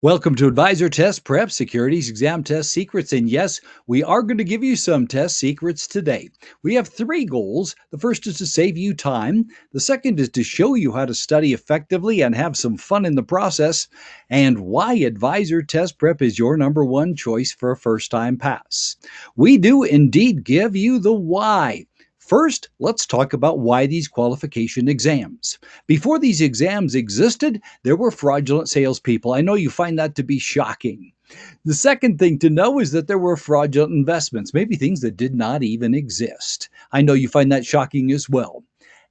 Welcome to Advisor Test Prep, Securities Exam Test Secrets. And yes, we are going to give you some test secrets today. We have three goals. The first is to save you time. The second is to show you how to study effectively and have some fun in the process. And why Advisor Test Prep is your number one choice for a first time pass. We do indeed give you the why. First, let's talk about why these qualification exams. Before these exams existed, there were fraudulent salespeople. I know you find that to be shocking. The second thing to know is that there were fraudulent investments, maybe things that did not even exist. I know you find that shocking as well.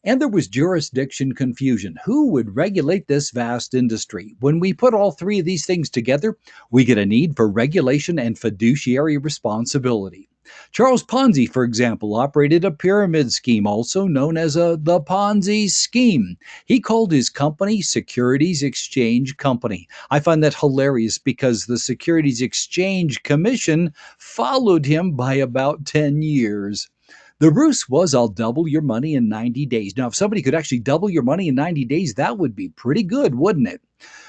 And there was jurisdiction confusion. Who would regulate this vast industry? When we put all three of these things together, we get a need for regulation and fiduciary responsibility. Charles Ponzi, for example, operated a pyramid scheme, also known as the Ponzi scheme. He called his company Securities Exchange Company. I find that hilarious because the Securities Exchange Commission followed him by about 10 years. The ruse was, I'll double your money in 90 days. Now, if somebody could actually double your money in 90 days, that would be pretty good, wouldn't it?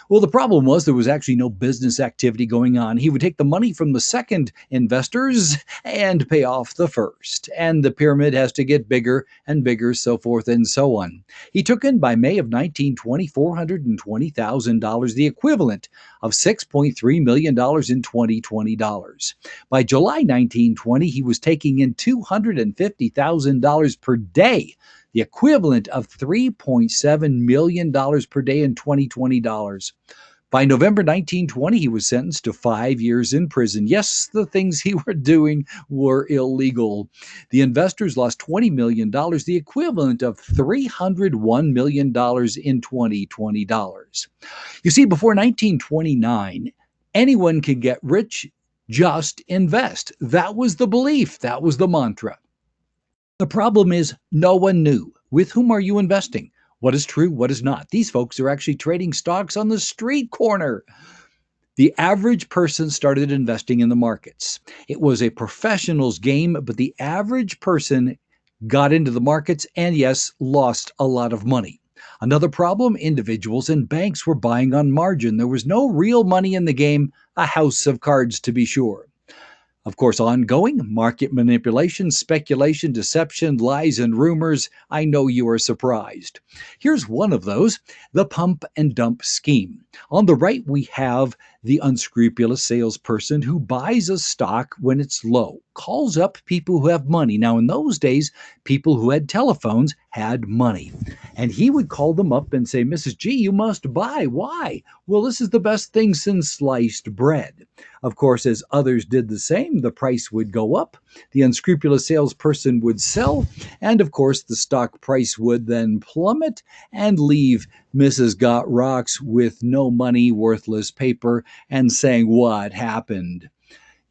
Well, the problem was there was actually no business activity going on. He would take the money from the second investors and pay off the first. And the pyramid has to get bigger and bigger, so forth and so on. He took in by May of 1920 $420,000, the equivalent of $6.3 million in 2020 dollars. By July 1920, he was taking in $250,000 per day, the equivalent of $3.7 million per day in 2020 dollars. By November 1920, he was sentenced to 5 years in prison. Yes, the things he were doing were illegal. The investors lost $20 million, the equivalent of $301 million in 2020 dollars. You see, before 1929, anyone could get rich, just invest. That was the belief. That was the mantra. The problem is no one knew. With whom are you investing? What is true? What is not? These folks are actually trading stocks on the street corner. The average person started investing in the markets. It was a professional's game, but the average person got into the markets and, yes, lost a lot of money. Another problem, individuals and banks were buying on margin. There was no real money in the game, a house of cards to be sure. Of course, ongoing market manipulation, speculation, deception, lies, and rumors. I know you are surprised. Here's one of those, the pump and dump scheme. On the right, we have the unscrupulous salesperson who buys a stock when it's low, calls up people who have money. Now, in those days, people who had telephones had money. And he would call them up and say, Mrs. G, you must buy. Why? Well, this is the best thing since sliced bread. Of course, as others did the same, the price would go up, the unscrupulous salesperson would sell, and of course, the stock price would then plummet and leave Mrs. Got Rocks with no money, worthless paper, and saying, what happened?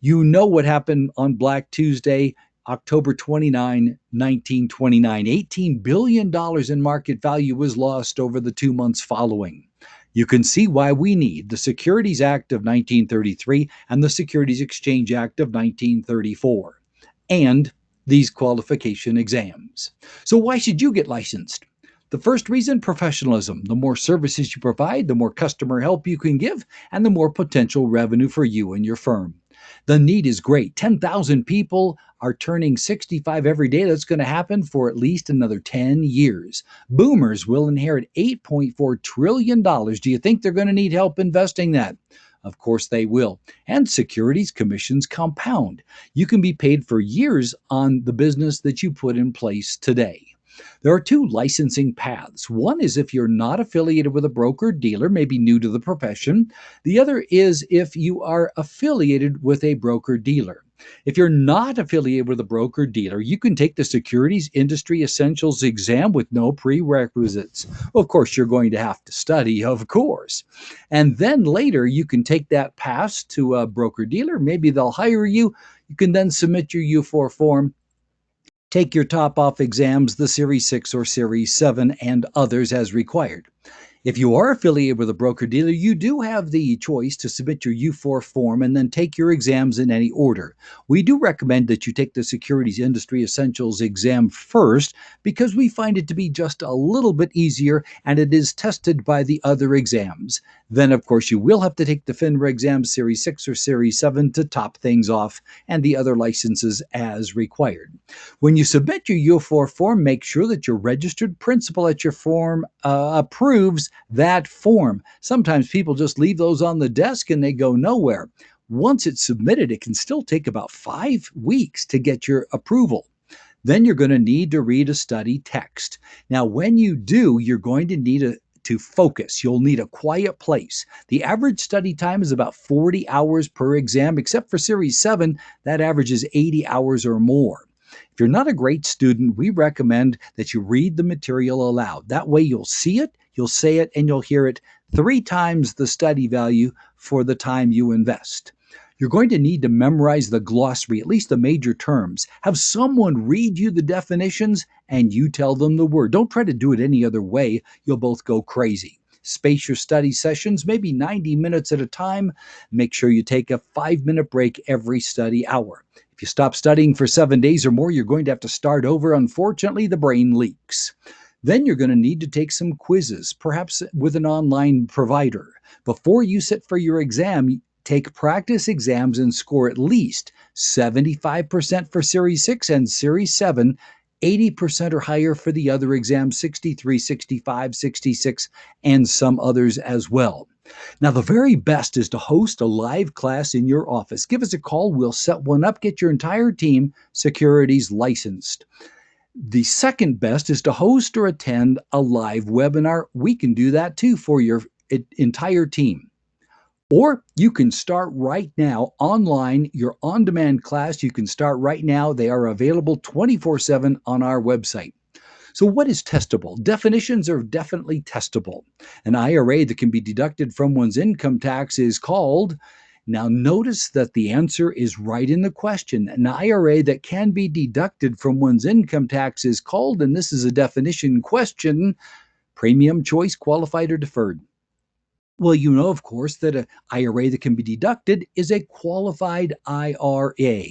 You know what happened on Black Tuesday, October 29, 1929. $18 billion in market value was lost over the 2 months following. You can see why we need the Securities Act of 1933 and the Securities Exchange Act of 1934, and these qualification exams. So why should you get licensed? The first reason, professionalism. The more services you provide, the more customer help you can give, and the more potential revenue for you and your firm. The need is great. 10,000 people are turning 65 every day. That's going to happen for at least another 10 years. Boomers will inherit $8.4 trillion. Do you think they're going to need help investing that? Of course they will. And securities commissions compound. You can be paid for years on the business that you put in place today. There are two licensing paths. One is if you're not affiliated with a broker dealer, maybe new to the profession. The other is if you are affiliated with a broker dealer. If you're not affiliated with a broker dealer, you can take the Securities Industry Essentials exam with no prerequisites. Well, of course, you're going to have to study, of course. And then later, you can take that pass to a broker dealer. Maybe they'll hire you. You can then submit your U4 form. Take your top-off exams, the Series 6 or Series 7, and others as required. If you are affiliated with a broker-dealer, you do have the choice to submit your U4 form and then take your exams in any order. We do recommend that you take the Securities Industry Essentials exam first because we find it to be just a little bit easier and it is tested by the other exams. Then, of course, you will have to take the FINRA exam Series 6 or Series 7 to top things off, and the other licenses as required. When you submit your U4 form, make sure that your registered principal at your form approves that form. Sometimes people just leave those on the desk and they go nowhere. Once it's submitted, it can still take about 5 weeks to get your approval. Then you're going to need to read a study text. Now, when you do, you're going to need to focus. You'll need a quiet place. The average study time is about 40 hours per exam, except for Series 7, that averages 80 hours or more. If you're not a great student, we recommend that you read the material aloud. That way you'll see it, you'll say it, and you'll hear it 3 times the study value for the time you invest. You're going to need to memorize the glossary, at least the major terms. Have someone read you the definitions and you tell them the word. Don't try to do it any other way. You'll both go crazy. Space your study sessions, maybe 90 minutes at a time. Make sure you take a 5-minute break every study hour. If you stop studying for 7 days or more, you're going to have to start over. Unfortunately, the brain leaks. Then you're going to need to take some quizzes, perhaps with an online provider. Before you sit for your exam, take practice exams and score at least 75% for Series 6 and Series 7, 80% or higher for the other exams, 63, 65, 66, and some others as well. Now, the very best is to host a live class in your office. Give us a call. We'll set one up, get your entire team Securities licensed. The second best is to host or attend a live webinar. We can do that too for your entire team. Or you can start right now online, your on-demand class. You can start right now. They are available 24/7 on our website. So what is testable? Definitions are definitely testable. An IRA that can be deducted from one's income tax is called, now notice that the answer is right in the question. An IRA that can be deducted from one's income tax is called, and this is a definition question, premium choice, qualified, or deferred. Well, you know, of course, that an IRA that can be deducted is a qualified IRA.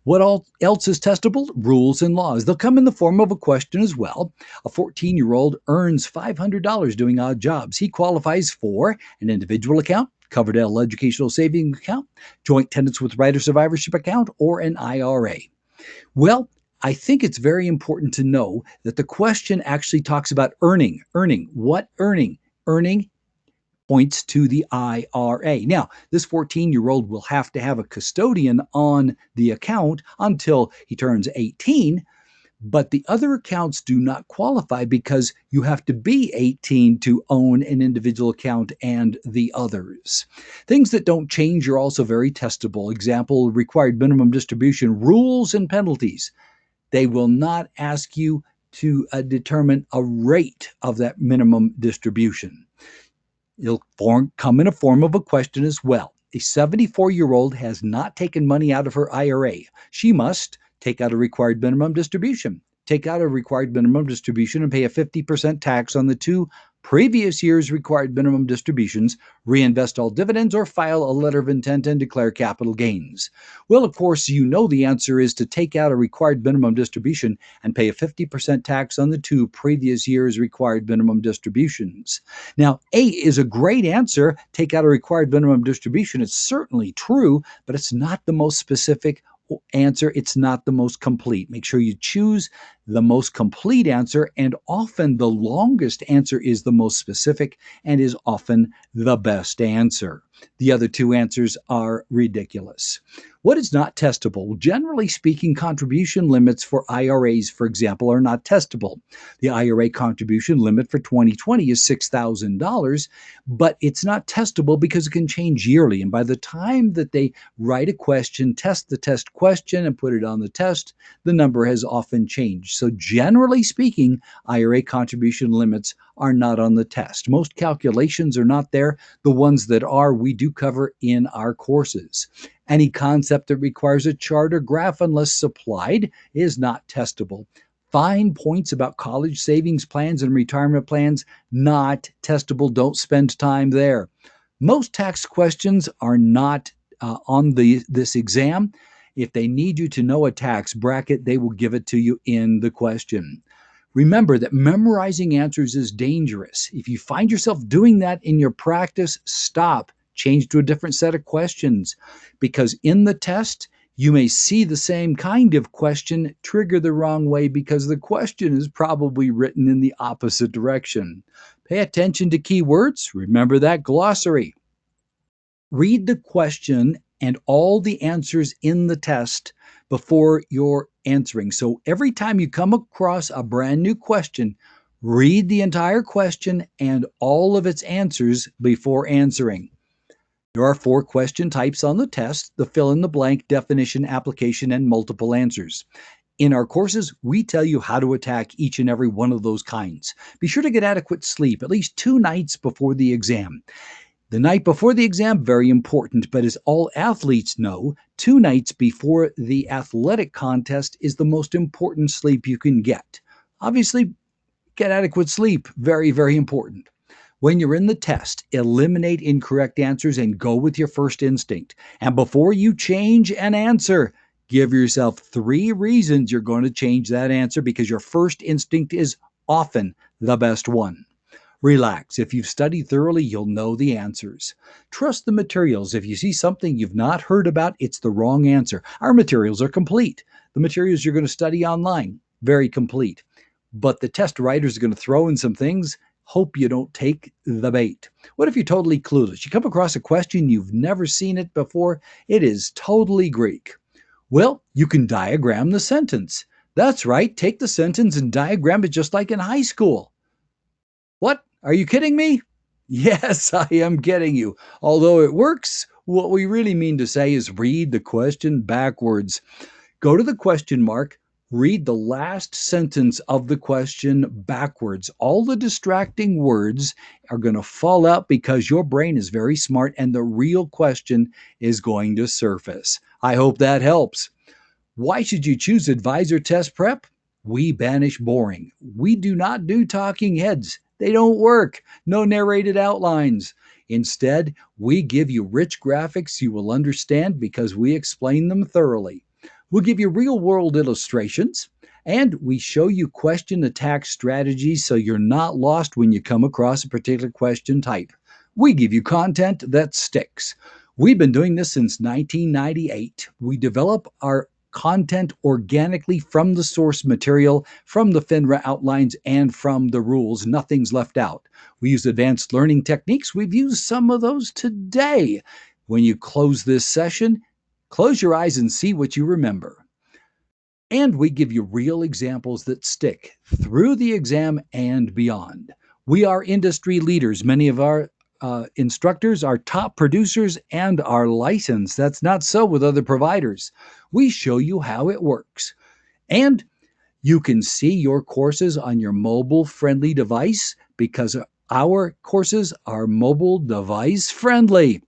What all else is testable? Rules and laws. They'll come in the form of a question as well. A 14-year-old earns $500 doing odd jobs. He qualifies for an individual account, Coverdell Educational Savings Account, joint tenants with right of survivorship account, or an IRA. Well, I think it's very important to know that the question actually talks about earning. Earning. What earning? Earning points to the IRA. Now, this 14-year-old will have to have a custodian on the account until he turns 18, but the other accounts do not qualify because you have to be 18 to own an individual account and the others. Things that don't change are also very testable. Example, required minimum distribution rules and penalties. They will not ask you to determine a rate of that minimum distribution. It'll come in a form of a question as well. A 74-year-old has not taken money out of her IRA. She must take out a required minimum distribution. Take out a required minimum distribution and pay a 50% tax on the 2 previous year's required minimum distributions, reinvest all dividends, or file a letter of intent and declare capital gains. Well, of course, you know the answer is to take out a required minimum distribution and pay a 50% tax on the 2 previous year's required minimum distributions. Now, A is a great answer. Take out a required minimum distribution. It's certainly true, but it's not the most specific answer. It's not the most complete. Make sure you choose the most complete answer, and often the longest answer is the most specific and is often the best answer. The other 2 answers are ridiculous. What is not testable? Generally speaking, contribution limits for IRAs, for example, are not testable. The IRA contribution limit for 2020 is $6,000, but it's not testable because it can change yearly. And by the time that they write a question, test the test question, and put it on the test, the number has often changed. So generally speaking, IRA contribution limits are not on the test. Most calculations are not there. The ones that are, we do cover in our courses. Any concept that requires a chart or graph, unless supplied, is not testable. Fine points about college savings plans and retirement plans, not testable. Don't spend time there. Most tax questions are not on this exam. If they need you to know a tax bracket, they will give it to you in the question. Remember that memorizing answers is dangerous. If you find yourself doing that in your practice, stop. Change to a different set of questions because in the test, you may see the same kind of question trigger the wrong way because the question is probably written in the opposite direction. Pay attention to keywords. Remember that glossary. Read the question and all the answers in the test before you're answering. So every time you come across a brand new question, read the entire question and all of its answers before answering. There are 4 question types on the test: the fill in the blank, definition, application, and multiple answers. In our courses, we tell you how to attack each and every one of those kinds. Be sure to get adequate sleep at least 2 nights before the exam. The night before the exam, very important, but as all athletes know, 2 nights before the athletic contest is the most important sleep you can get. Obviously, get adequate sleep, very, very important. When you're in the test, eliminate incorrect answers and go with your first instinct. And before you change an answer, give yourself 3 reasons you're going to change that answer because your first instinct is often the best one. Relax. If you've studied thoroughly, you'll know the answers. Trust the materials. If you see something you've not heard about, it's the wrong answer. Our materials are complete. The materials you're going to study online, very complete. But the test writers are going to throw in some things. Hope you don't take the bait. What if you're totally clueless? You come across a question, you've never seen it before. It is totally Greek. Well, you can diagram the sentence. That's right. Take the sentence and diagram it just like in high school. What? Are you kidding me? Yes, I am getting you. Although it works, what we really mean to say is read the question backwards. Go to the question mark, read the last sentence of the question backwards. All the distracting words are going to fall out because your brain is very smart and the real question is going to surface. I hope that helps. Why should you choose Advisor Test Prep? We banish boring. We do not do talking heads. They don't work. No narrated outlines. Instead, we give you rich graphics you will understand because we explain them thoroughly. We'll give you real-world illustrations, and we show you question attack strategies so you're not lost when you come across a particular question type. We give you content that sticks. We've been doing this since 1998. We develop our content organically from the source material, from the FINRA outlines, and from the rules. Nothing's left out. We use advanced learning techniques. We've used some of those today. When you close this session, close your eyes and see what you remember. And we give you real examples that stick through the exam and beyond. We are industry leaders. Many of our instructors are top producers and are licensed. That's not so with other providers. We show you how it works. And you can see your courses on your mobile-friendly device because our courses are mobile device friendly.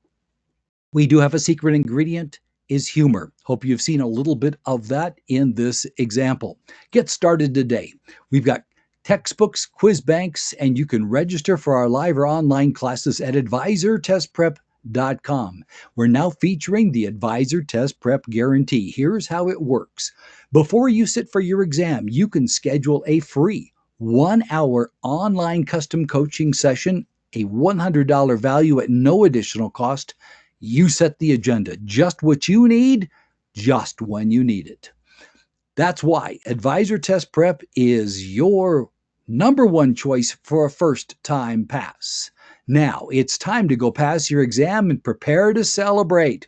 We do have a secret ingredient is humor. Hope you've seen a little bit of that in this example. Get started today. We've got textbooks, quiz banks, and you can register for our live or online classes at advisortestprep.com. We're now featuring the Advisor Test Prep Guarantee. Here's how it works. Before you sit for your exam, you can schedule a free 1-hour online custom coaching session, a $100 value at no additional cost. You set the agenda, just what you need, just when you need it. That's why Advisor Test Prep is your #1 choice for a first-time pass. Now, it's time to go pass your exam and prepare to celebrate.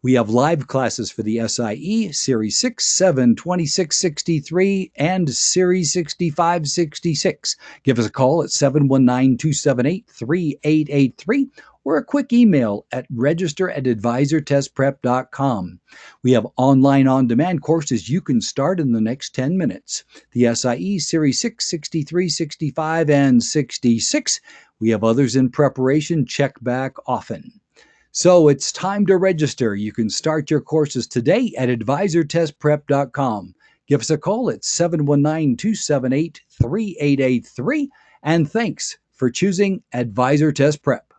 We have live classes for the SIE, Series 6, 7, 26, 63, and Series 65, 66. Give us a call at 719-278-3883 or a quick email at register@advisortestprep.com. We have online on-demand courses you can start in the next 10 minutes. The SIE, Series 6, 63, 65, and 66. We have others in preparation. Check back often. So it's time to register. You can start your courses today at advisortestprep.com. Give us a call at 719-278-3883. And thanks for choosing Advisor Test Prep.